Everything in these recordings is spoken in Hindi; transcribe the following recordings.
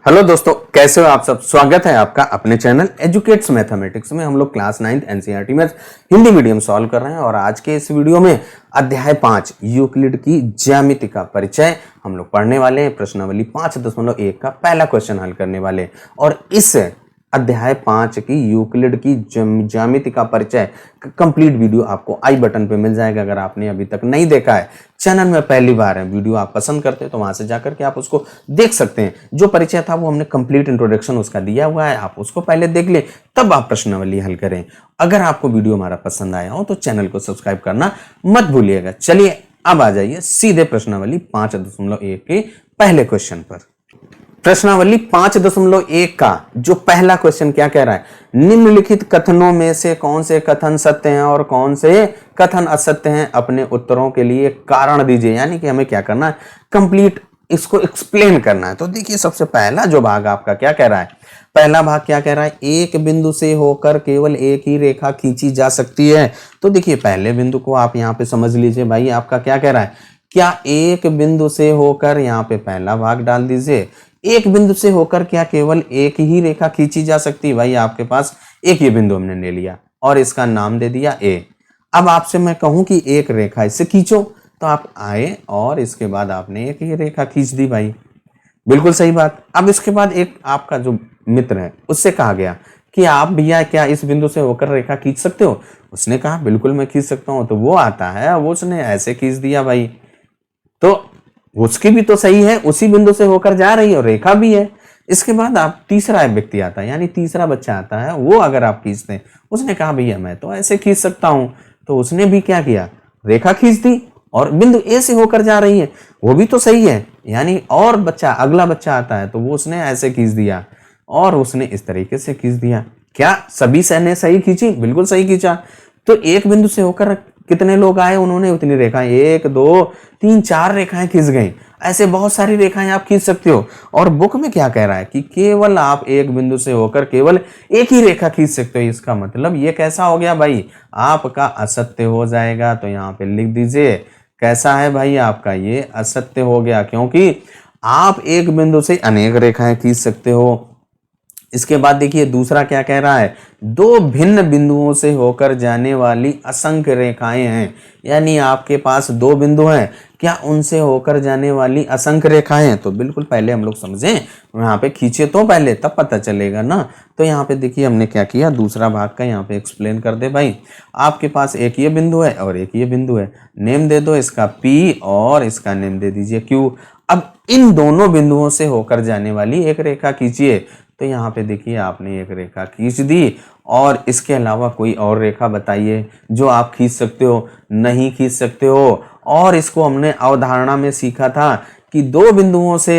हेलो दोस्तों, कैसे हो आप सब। स्वागत है आपका अपने चैनल एजुकेट्स मैथमेटिक्स में। हम लोग क्लास 9th एनसीईआरटी में हिंदी मीडियम सॉल्व कर रहे हैं और आज के इस वीडियो में अध्याय 5 यूक्लिड की ज्यामिति का परिचय हम लोग पढ़ने वाले हैं। प्रश्नावली 5.1 का पहला क्वेश्चन हल करने वाले हैं और इस अध्याय 5 की यूक्लिड की ज्यामिति का परिचय कंप्लीट वीडियो आपको आई बटन पे मिल जाएगा। अगर आपने अभी तक नहीं देखा है, चैनल में पहली बार है, वीडियो आप पसंद करते हैं तो वहां से जाकर के आप उसको देख सकते हैं। जो परिचय था वो हमने कंप्लीट इंट्रोडक्शन उसका दिया हुआ है, आप उसको पहले देख लें तब आप प्रश्नावली हल करें। अगर आपको वीडियो हमारा पसंद आया हो तो चैनल को सब्सक्राइब करना मत भूलिएगा। चलिए अब आ जाइए सीधे प्रश्नावली 5.1 के पहले क्वेश्चन पर। प्रश्नावली 5.1 का जो पहला क्वेश्चन क्या कह रहा है, निम्नलिखित कथनों में से कौन से कथन सत्य हैं और कौन से कथन असत्य हैं, अपने उत्तरों के लिए कारण दीजिए। यानी कि हमें क्या करना है, कंप्लीट इसको एक्सप्लेन करना है। तो देखिए सबसे पहला जो भाग आपका क्या कह रहा है, पहला भाग क्या कह रहा है, एक बिंदु से होकर केवल एक ही रेखा खींची जा सकती है। तो देखिए पहले बिंदु को आप यहाँ पे समझ लीजिए भाई, आपका क्या कह रहा है, क्या एक बिंदु से होकर, यहाँ पे पहला भाग डाल दीजिए, एक बिंदु से होकर क्या केवल एक ही रेखा खींची जा सकती है। भाई आपके पास एक ही बिंदु हमने ले लिया और इसका नाम दे दिया ए। अब आपसे मैं कहूं कि एक रेखा इससे खींचो तो आप आए और इसके बाद आपने एक ही रेखा खींच दी। भाई बिल्कुल सही बात। अब इसके बाद एक आपका जो मित्र है उससे कहा गया कि आप भैया क्या इस बिंदु से होकर रेखा खींच सकते हो। उसने कहा बिल्कुल मैं खींच सकता हूं। तो वो आता है, वो उसने ऐसे खींच दिया। भाई तो उसकी भी तो सही है, उसी बिंदु से होकर जा रही है और रेखा भी है। इसके बाद आप तीसरा व्यक्ति आता है, यानी तीसरा बच्चा आता है, वो अगर आप खींचते हैं, उसने कहा भैया मैं तो ऐसे खींच सकता हूं। तो उसने भी क्या किया, रेखा खींच दी और बिंदु ए से होकर जा रही है, वो भी तो सही है। यानी और बच्चा, अगला बच्चा आता है तो वो उसने ऐसे खींच दिया और उसने इस तरीके से खींच दिया। क्या सभी ने सही खींची? बिल्कुल सही खींचा। तो एक बिंदु से होकर कितने लोग आए, उन्होंने उतनी रेखाएं, 1 2 3 4 रेखाएं खींच गई। ऐसे बहुत सारी रेखाएं आप खींच सकते हो। और बुक में क्या कह रहा है कि केवल आप एक बिंदु से होकर केवल एक ही रेखा खींच सकते हो। इसका मतलब ये कैसा हो गया भाई, आपका असत्य हो जाएगा। तो यहाँ पे लिख दीजिए कैसा है भाई, आपका ये असत्य हो गया, क्योंकि आप एक बिंदु से अनेक रेखाएं खींच सकते हो। इसके बाद देखिए दूसरा क्या कह रहा है, दो भिन्न बिंदुओं से होकर जाने वाली असंख्य रेखाएं हैं। यानी आपके पास दो बिंदु हैं, क्या उनसे होकर जाने वाली असंख्य रेखाएं हैं। तो बिल्कुल पहले हम लोग समझें, यहाँ पे खींचे तो पहले तब पता चलेगा ना। तो यहाँ पे देखिए हमने क्या किया, दूसरा भाग का यहाँ पे एक्सप्लेन कर दे भाई। आपके पास एक ये बिंदु है और एक ये बिंदु है, नेम दे दो इसका P और इसका नेम दे दीजिए Q। अब इन दोनों बिंदुओं से होकर जाने वाली एक रेखा खींचिए। तो यहाँ पे देखिए आपने एक रेखा खींच दी और इसके अलावा कोई और रेखा बताइए जो आप खींच सकते हो। नहीं खींच सकते हो। और इसको हमने अवधारणा में सीखा था कि दो बिंदुओं से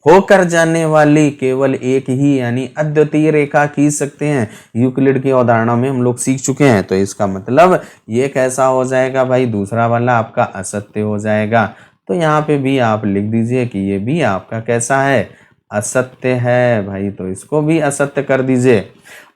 होकर जाने वाली केवल एक ही यानी अद्वितीय रेखा खींच सकते हैं। यूक्लिड की अवधारणा में हम लोग सीख चुके हैं। तो इसका मतलब ये कैसा हो जाएगा भाई, दूसरा वाला आपका असत्य हो जाएगा। तो यहाँ पे भी आप लिख दीजिए कि ये भी आपका कैसा है, असत्य है भाई। तो इसको भी असत्य कर दीजिए।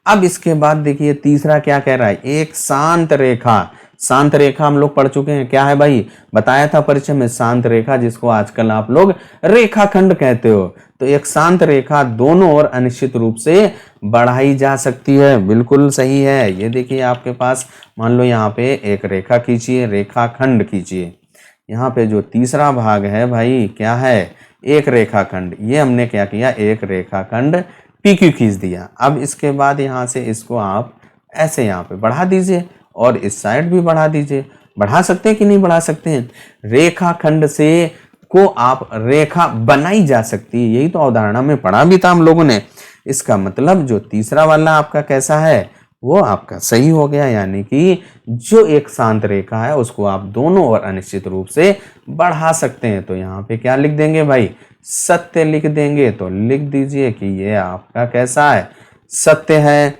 अब इसके बाद देखिए तीसरा क्या कह रहा है, एक शांत रेखा। शांत रेखा हम लोग पढ़ चुके हैं, क्या है भाई, बताया था परिचय में, शांत रेखा जिसको आजकल आप लोग रेखाखंड कहते हो। तो एक शांत रेखा दोनों ओर अनिश्चित रूप से बढ़ाई जा सकती है। बिल्कुल सही है। ये देखिए आपके पास मान लो यहाँ पे एक रेखा खींचिए, रेखाखंड खींचिए। यहाँ पे जो तीसरा भाग है भाई क्या है, एक रेखाखंड। ये हमने क्या किया, एक रेखाखंड PQ खींच दिया। अब इसके बाद यहाँ से इसको आप ऐसे यहाँ पे बढ़ा दीजिए और इस साइड भी बढ़ा दीजिए। बढ़ा सकते हैं कि नहीं बढ़ा सकते हैं, रेखाखंड से को आप रेखा बनाई जा सकती है। यही तो अवधारणा में पढ़ा भी था हम लोगों ने। इसका मतलब जो तीसरा वाला आपका कैसा है, वो आपका सही हो गया। यानी कि जो एक शांत रेखा है उसको आप दोनों ओर अनिश्चित रूप से बढ़ा सकते हैं। तो यहाँ पे क्या लिख देंगे भाई, सत्य लिख देंगे। तो लिख दीजिए कि ये आपका कैसा है, सत्य है।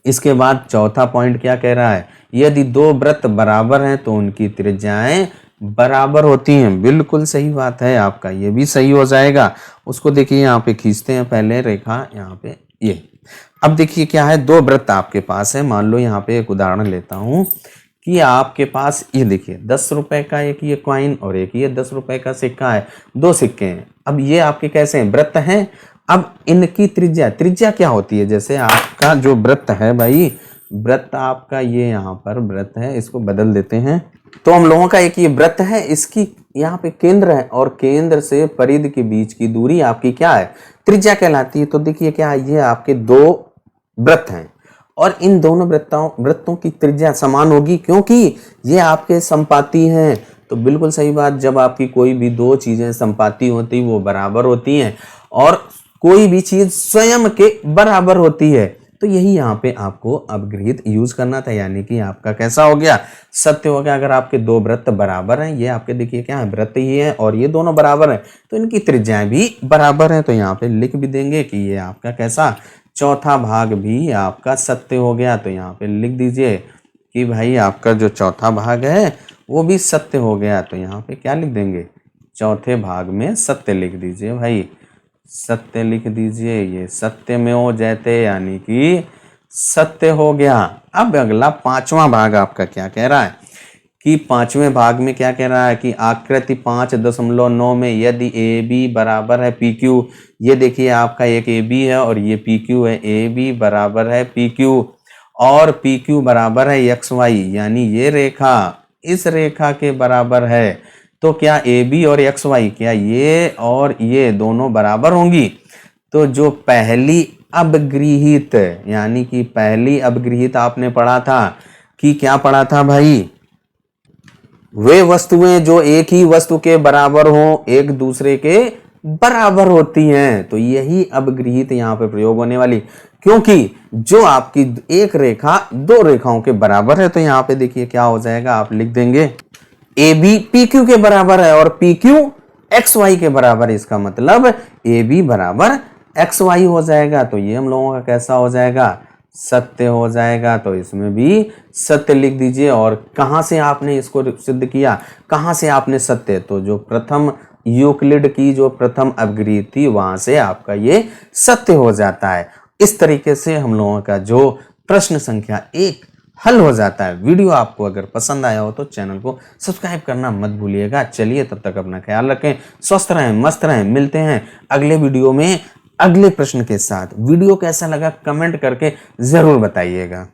इसके बाद चौथा पॉइंट क्या कह रहा है, यदि दो वृत्त बराबर हैं तो उनकी त्रिज्याएं बराबर होती हैं। बिल्कुल सही बात है आपका, ये भी सही हो जाएगा। उसको देखिए यहाँ पे खींचते हैं पहले रेखा, यहाँ पे ये। अब देखिए क्या है, दो वृत्त आपके पास है। मान लो यहाँ पे एक उदाहरण लेता हूं कि आपके पास ये देखिए 10 रुपए का एक ये कॉइन और एक ये 10 रुपए का सिक्का है, दो सिक्के हैं। अब ये आपके कैसे हैं, वृत्त हैं अब इनकी त्रिज्या, त्रिज्या क्या होती है, जैसे आपका जो वृत्त है भाई, वृत्त आपका ये यहाँ पर वृत्त है, इसको बदल देते हैं। तो हम लोगों का एक ये वृत्त है, इसकी यहाँ पे केंद्र है और केंद्र से परिधि के बीच की दूरी आपकी क्या है, त्रिज्या कहलाती है। तो देखिए क्या है, ये आपके दो वृत्त हैं और इन दोनों वृत्तों की त्रिज्या समान होगी क्योंकि ये आपके संपाती हैं। तो बिल्कुल सही बात, जब आपकी कोई भी दो चीजें संपाती होती वो बराबर होती हैं और कोई भी चीज स्वयं के बराबर होती है। तो यही यहाँ पे आपको अपगृहित यूज करना था, यानी कि आपका कैसा हो गया, सत्य हो गया। अगर आपके दो वृत्त बराबर हैं, ये आपके देखिए क्या है, वृत्त ही है और ये दोनों बराबर हैं, तो इनकी त्रिज्याएं भी बराबर हैं। तो यहाँ पे लिख भी देंगे कि ये आपका कैसा, चौथा भाग भी आपका सत्य हो गया। तो यहाँ पे लिख दीजिए कि भाई आपका जो चौथा भाग है वो भी सत्य हो गया। तो यहाँ पे क्या लिख देंगे, चौथे भाग में सत्य लिख दीजिए भाई, सत्य लिख दीजिए। ये सत्य में हो जयते, यानी कि सत्य हो गया। अब अगला पांचवा भाग आपका क्या कह रहा है कि पांचवें भाग में क्या कह रहा है कि आकृति 5.9 में यदि ए बी बराबर है पी क्यू, ये देखिए आपका एक ए बी है और ये पी क्यू है, ए बी बराबर है पी क्यू और पी क्यू बराबर है एक्स वाई, यानी ये रेखा इस रेखा के बराबर है। तो क्या ए बी और एक्स वाई, क्या ये और ये दोनों बराबर होंगी? तो जो पहली अपगृहित, यानी कि पहली अपगृहित आपने पढ़ा था कि क्या पढ़ा था भाई, वे वस्तुएं जो एक ही वस्तु के बराबर हो एक दूसरे के बराबर होती हैं। तो यही अपगृहित यहाँ पे प्रयोग होने वाली, क्योंकि जो आपकी एक रेखा दो रेखाओं के बराबर है। तो यहाँ पे देखिए क्या हो जाएगा, आप लिख देंगे ए बी पी क्यू के बराबर है और पी क्यू एक्स वाई के बराबर है, इसका मतलब ए बी बराबर एक्स वाई हो जाएगा। तो ये हम लोगों का कैसा हो जाएगा, सत्य हो जाएगा। तो इसमें भी सत्य लिख दीजिए। और कहां से आपने इसको सिद्ध किया, कहां से आपने सत्य, तो जो प्रथम यूक्लिड की जो प्रथम अपगृहित थी वहां से आपका ये सत्य हो जाता है। इस तरीके से हम लोगों का जो प्रश्न संख्या 1 हल हो जाता है। वीडियो आपको अगर पसंद आया हो तो चैनल को सब्सक्राइब करना मत भूलिएगा। चलिए तब तक अपना ख्याल रखें, स्वस्थ रहें, मस्त रहें। मिलते हैं अगले वीडियो में अगले प्रश्न के साथ। वीडियो कैसा लगा कमेंट करके जरूर बताइएगा।